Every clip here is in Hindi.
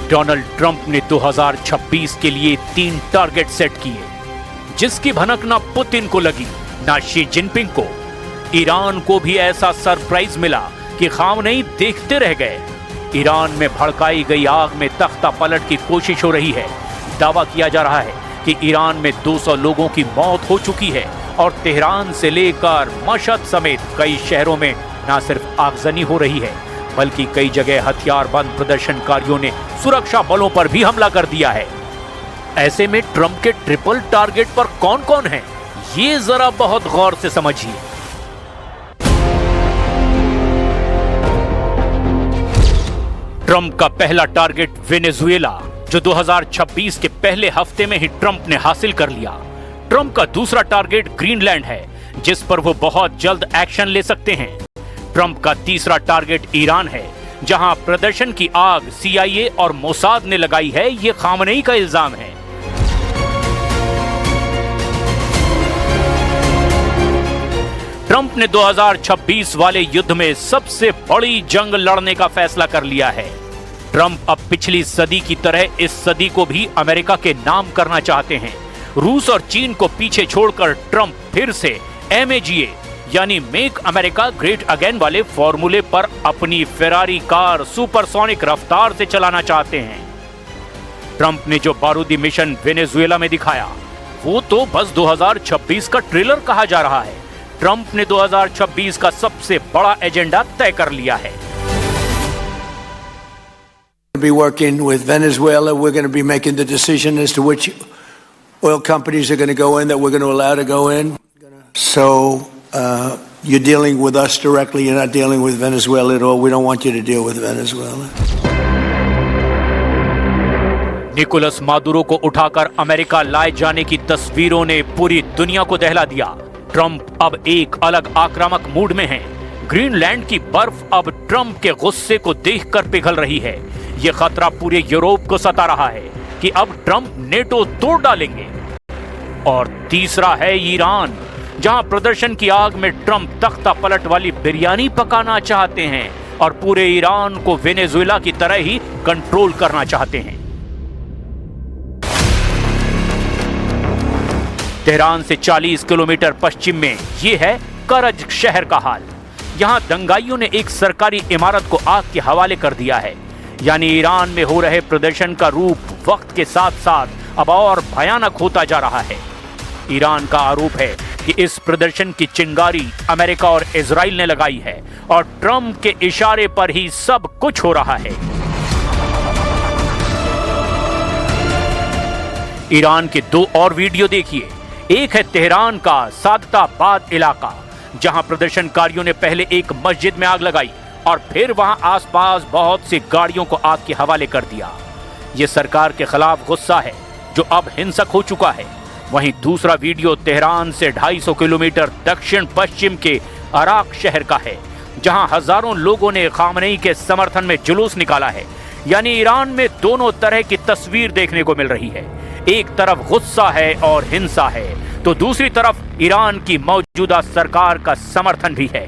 डोनाल्ड ट्रंप ने 2026 के लिए 3 टारगेट सेट किए, जिसकी भनक ना पुतिन को लगी ना शी जिनपिंग को। ईरान को भी ऐसा सरप्राइज मिला कि खामनेई देखते रह गए। ईरान में भड़काई गई आग में तख्ता पलट की कोशिश हो रही है। दावा किया जा रहा है कि ईरान में 200 लोगों की मौत हो चुकी है और तेहरान से लेकर मशहद समेत कई शहरों में न सिर्फ आगजनी हो रही है, बल्कि कई जगह हथियारबंद प्रदर्शनकारियों ने सुरक्षा बलों पर भी हमला कर दिया है। ऐसे में ट्रंप के ट्रिपल टारगेट पर कौन कौन है, ये जरा बहुत गौर से समझिए। ट्रंप का पहला टारगेट वेनेजुएला, जो 2026 के पहले हफ्ते में ही ट्रंप ने हासिल कर लिया। ट्रंप का दूसरा टारगेट ग्रीनलैंड है, जिस पर वो बहुत जल्द एक्शन ले सकते हैं। ट्रंप का तीसरा टारगेट ईरान है, जहां प्रदर्शन की आग CIA और मोसाद ने लगाई है, ये खामनेई का इल्जाम है। ट्रंप ने 2026 वाले युद्ध में सबसे बड़ी जंग लड़ने का फैसला कर लिया है। ट्रंप अब पिछली सदी की तरह इस सदी को भी अमेरिका के नाम करना चाहते हैं। रूस और चीन को पीछे छोड़कर ट्रंप फिर से MAGA यानी मेक अमेरिका ग्रेट अगेन वाले फॉर्मूले पर अपनी फेरारी कार सुपरसोनिक रफ्तार से चलाना चाहते हैं। ट्रंप ने जो बारूदी मिशन वेनेजुएला में दिखाया, वो तो बस 2026 का ट्रेलर कहा जा रहा है। ट्रंप ने 2026 का सबसे बड़ा एजेंडा तय कर लिया है। Be working with Venezuela. We're going to be making the decision as to which oil companies are going to go in, that we're going to allow to go in. So you're dealing with us directly. You're not dealing with Venezuela at all. We don't want you to deal with Venezuela. Nicolas Maduro को उठाकर अमेरिका लाए जाने की तस्वीरों ने पूरी दुनिया को दहला दिया। ट्रंप अब एक अलग आक्रामक मूड में हैं। ग्रीनलैंड की बर्फ अब ट्रंप के गुस्से को देखकर पिघल रही है। ये खतरा पूरे यूरोप को सता रहा है कि अब ट्रंप नेटो तोड़ डालेंगे। और तीसरा है ईरान, जहां प्रदर्शन की आग में ट्रंप तख्ता पलट वाली बिरयानी पकाना चाहते हैं और पूरे ईरान को वेनेजुएला की तरह ही कंट्रोल करना चाहते हैं। तेहरान से 40 किलोमीटर पश्चिम में यह है करज शहर का हाल। यहां दंगाइयों ने एक सरकारी इमारत को आग के हवाले कर दिया है। यानी ईरान में हो रहे प्रदर्शन का रूप वक्त के साथ साथ अब और भयानक होता जा रहा है। ईरान का आरोप है कि इस प्रदर्शन की चिंगारी अमेरिका और इजराइल ने लगाई है और ट्रंप के इशारे पर ही सब कुछ हो रहा है। ईरान के 2 और वीडियो देखिए। एक है तेहरान का सादताबाद इलाका, जहां प्रदर्शनकारियों ने पहले एक मस्जिद में आग लगाई और फिर वहां आसपास बहुत सी गाड़ियों को आग के हवाले कर दिया। यह सरकार के खिलाफ गुस्सा है जो अब हिंसक हो चुका है। वहीं दूसरा वीडियो तेहरान से 250 किलोमीटर दक्षिण पश्चिम के अराक शहर का है, जहां हजारों लोगों ने खामनेई के समर्थन में जुलूस निकाला है। यानी ईरान में दोनों तरह की तस्वीर देखने को मिल रही है। एक तरफ गुस्सा है और हिंसा है, तो दूसरी तरफ ईरान की मौजूदा सरकार का समर्थन भी है।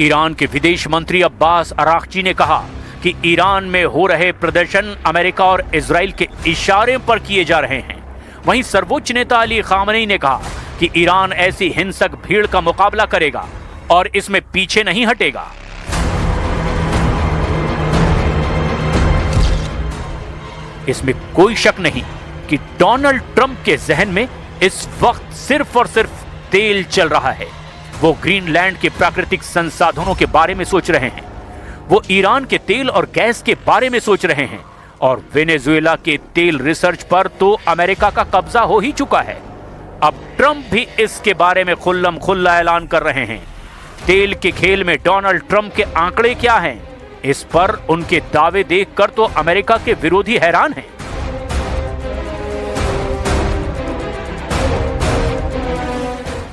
ईरान के विदेश मंत्री अब्बास अराक्ची ने कहा कि ईरान में हो रहे प्रदर्शन अमेरिका और इजराइल के इशारे पर किए जा रहे हैं। वहीं सर्वोच्च नेता अली खामनेई ने कहा कि ईरान ऐसी हिंसक भीड़ का मुकाबला करेगा और इसमें पीछे नहीं हटेगा। इसमें कोई शक नहीं कि डोनाल्ड ट्रंप के जहन में इस वक्त सिर्फ और सिर्फ तेल चल रहा है। वो ग्रीनलैंड के प्राकृतिक संसाधनों के बारे में सोच रहे हैं, वो ईरान के तेल और गैस के बारे में सोच रहे हैं, और वेनेजुएला के तेल रिसर्च पर तो अमेरिका का कब्जा हो ही चुका है। अब ट्रंप भी इसके बारे में खुल्लम खुल्ला ऐलान कर रहे हैं। तेल के खेल में डोनाल्ड ट्रंप के आंकड़े क्या हैं, इस पर उनके दावे देखकर तो अमेरिका के विरोधी हैरान हैं।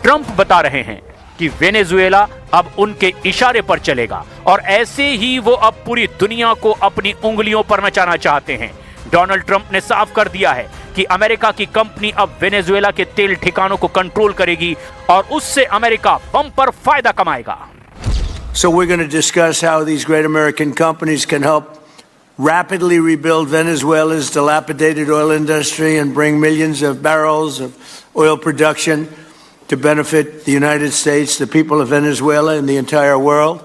ट्रंप बता रहे हैं कि वेनेजुएला अब उनके इशारे पर चलेगा और ऐसे ही वो अब पूरी दुनिया को अपनी उंगलियों पर नचाना चाहते हैं। डोनाल्ड ट्रंप ने साफ कर दिया है कि अमेरिका की कंपनी अब वेनेजुएला के तेल ठिकानों को कंट्रोल करेगी और उससे अमेरिका बम्पर फायदा कमाएगा। So we're going to discuss how these great American companies can help rapidly rebuild Venezuela's dilapidated oil industry and bring millions of barrels of oil production to benefit the United States, the people of Venezuela, and the entire world.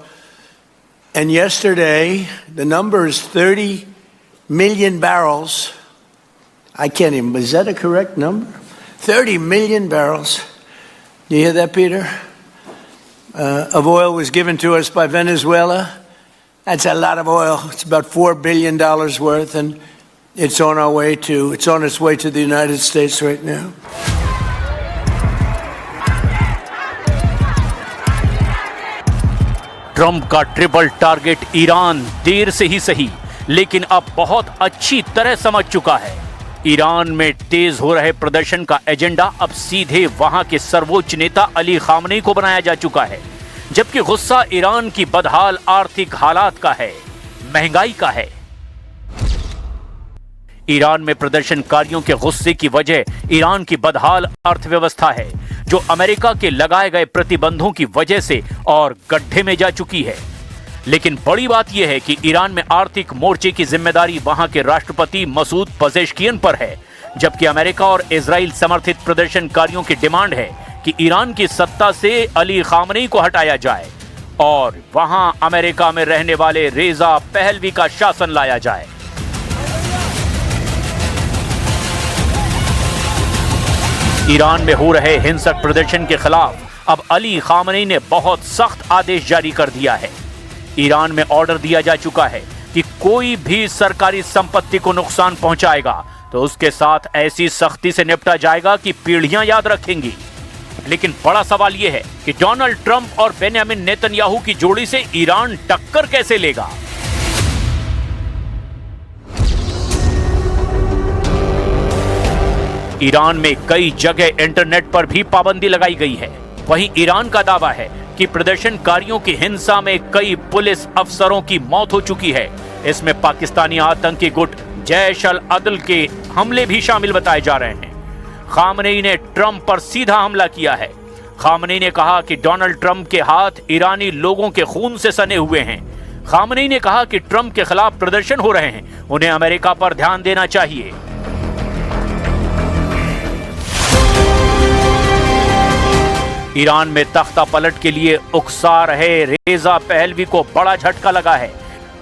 And yesterday, the number is 30 million barrels. I can't even, is that a correct number? 30 million barrels. Do you hear that, Peter? Of oil was given to us by Venezuela. That's a lot of oil. It's about $4 billion worth, and it's on its way to the United States right now. Trump का ट्रिपल टारगेट ईरान देर से ही सही, लेकिन अब बहुत अच्छी तरह समझ चुका है। ईरान में तेज हो रहे प्रदर्शन का एजेंडा अब सीधे वहां के सर्वोच्च नेता अली खामनेई को बनाया जा चुका है, जबकि गुस्सा ईरान की बदहाल आर्थिक हालात का है, महंगाई का है। ईरान में प्रदर्शनकारियों के गुस्से की वजह ईरान की बदहाल अर्थव्यवस्था है, जो अमेरिका के लगाए गए प्रतिबंधों की वजह से और गड्ढे में जा चुकी है। लेकिन बड़ी बात यह है कि ईरान में आर्थिक मोर्चे की जिम्मेदारी वहां के राष्ट्रपति मसूद पेजेश्कियन पर है, जबकि अमेरिका और इजराइल समर्थित प्रदर्शनकारियों की डिमांड है कि ईरान की सत्ता से अली खामनेई को हटाया जाए और वहां अमेरिका में रहने वाले रेजा पहलवी का शासन लाया जाए। ईरान में हो रहे हिंसक प्रदर्शन के खिलाफ अब अली खामनेई ने बहुत सख्त आदेश जारी कर दिया है। ईरान में ऑर्डर दिया जा चुका है कि कोई भी सरकारी संपत्ति को नुकसान पहुंचाएगा तो उसके साथ ऐसी सख्ती से निपटा जाएगा कि पीढ़ियां याद रखेंगी। लेकिन बड़ा सवाल यह है कि डोनाल्ड ट्रंप और बेंयामिन नेतन्याहू की जोड़ी से ईरान टक्कर कैसे लेगा। ईरान में कई जगह इंटरनेट पर भी पाबंदी लगाई गई है। वहीं ईरान का दावा है कि प्रदर्शनकारियों की हिंसा में कई पुलिस अफसरों की मौत हो चुकी है। इसमें पाकिस्तानी आतंकी गुट जैश अल अदल के हमले भी शामिल बताए जा रहे हैं। खामनेई ने ट्रंप पर सीधा हमला किया है। खामनेई ने कहा कि डोनाल्ड ट्रंप के हाथ ईरानी लोगों के खून से सने हुए हैं। खामनेई ने कहा कि ट्रंप के खिलाफ प्रदर्शन हो रहे हैं, उन्हें अमेरिका पर ध्यान देना चाहिए। ईरान में तख्ता पलट के लिए उकसा रहे रेजा पहलवी को बड़ा झटका लगा है।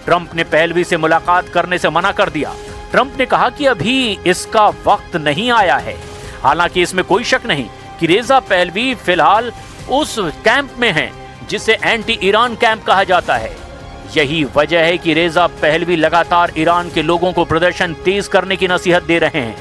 ट्रंप ने पहलवी से मुलाकात करने से मना कर दिया। ट्रंप ने कहा कि अभी इसका वक्त नहीं आया है। हालांकि इसमें कोई शक नहीं कि रेजा पहलवी फिलहाल उस कैंप में हैं जिसे एंटी ईरान कैंप कहा जाता है। यही वजह है कि रेजा पहलवी लगातार ईरान के लोगों को प्रदर्शन तेज करने की नसीहत दे रहे हैं।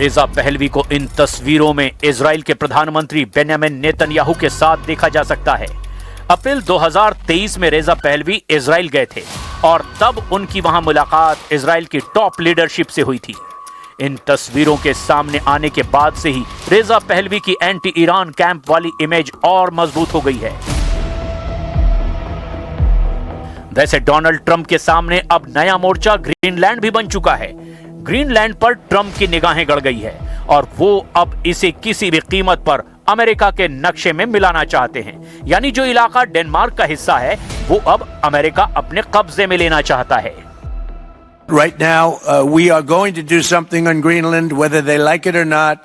रेजा पहलवी को इन तस्वीरों में इजराइल के प्रधानमंत्री बेंयामिन नेतन्याहू के साथ देखा जा सकता है। अप्रैल 2023 में रेजा पहलवी इजराइल गए थे और तब उनकी वहां मुलाकात इजराइल की टॉप लीडरशिप से हुई थी। इन तस्वीरों के सामने आने के बाद से ही रेजा पहलवी की एंटी ईरान कैंप वाली इमेज और मजबूत हो गई है। वैसे डोनाल्ड ट्रंप के सामने अब नया मोर्चा ग्रीनलैंड भी बन चुका है। ग्रीनलैंड पर ट्रंप की निगाहें गड़ गई है और वो अब इसे किसी भी कीमत पर अमेरिका के नक्शे में मिलाना चाहते हैं। यानी जो इलाका डेनमार्क का हिस्सा है वो अब अमेरिका अपने कब्जे में लेना चाहता है। Right now, we are going to do something on Greenland, whether they like it or not,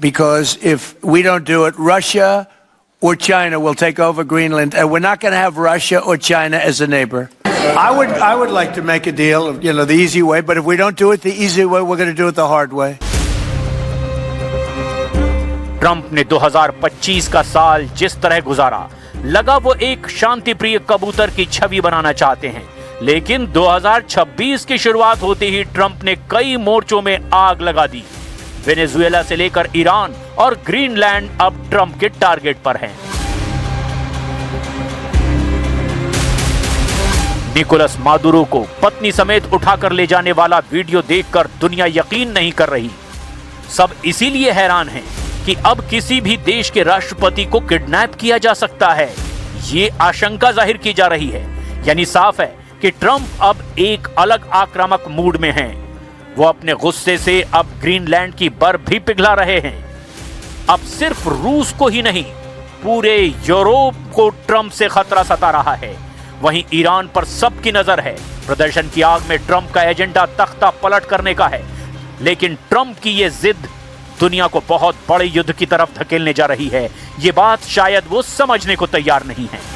because if we don't do it, Russia or China will take over Greenland, and we're not going to have Russia or China as a neighbor. I would like to make a deal, the easy way, but if we don't do it the easy way, we're going to do it the hard way. Trump ने 2025 का साल जिस तरह गुजारा, लगा वो एक शांति प्रिय कबूतर की छवि बनाना चाहते हैं। लेकिन 2026 की शुरुआत होते ही ट्रंप ने कई मोर्चों में आग लगा दी। वेनेजुएला से लेकर ईरान और ग्रीनलैंड अब ट्रंप के टारगेट पर हैं। निकोलस मादुरो को पत्नी समेत उठाकर ले जाने वाला वीडियो देखकर दुनिया यकीन नहीं कर रही। सब इसीलिए हैरान हैं कि अब किसी भी देश के राष्ट्रपति को किडनैप किया जा सकता है। ये आशंका जाहिर की जा रही है। यानी साफ है कि ट्रंप अब एक अलग आक्रामक मूड में हैं। वो अपने गुस्से से अब ग्रीनलैंड की बर्फ भी पिघला रहे हैं। अब सिर्फ रूस को ही नहीं, पूरे यूरोप को ट्रंप से खतरा सता रहा है। वहीं ईरान पर सबकी नजर है। प्रदर्शन की आग में ट्रंप का एजेंडा तख्ता पलट करने का है, लेकिन ट्रंप की ये जिद दुनिया को बहुत बड़े युद्ध की तरफ धकेलने जा रही है। ये बात शायद वो समझने को तैयार नहीं है।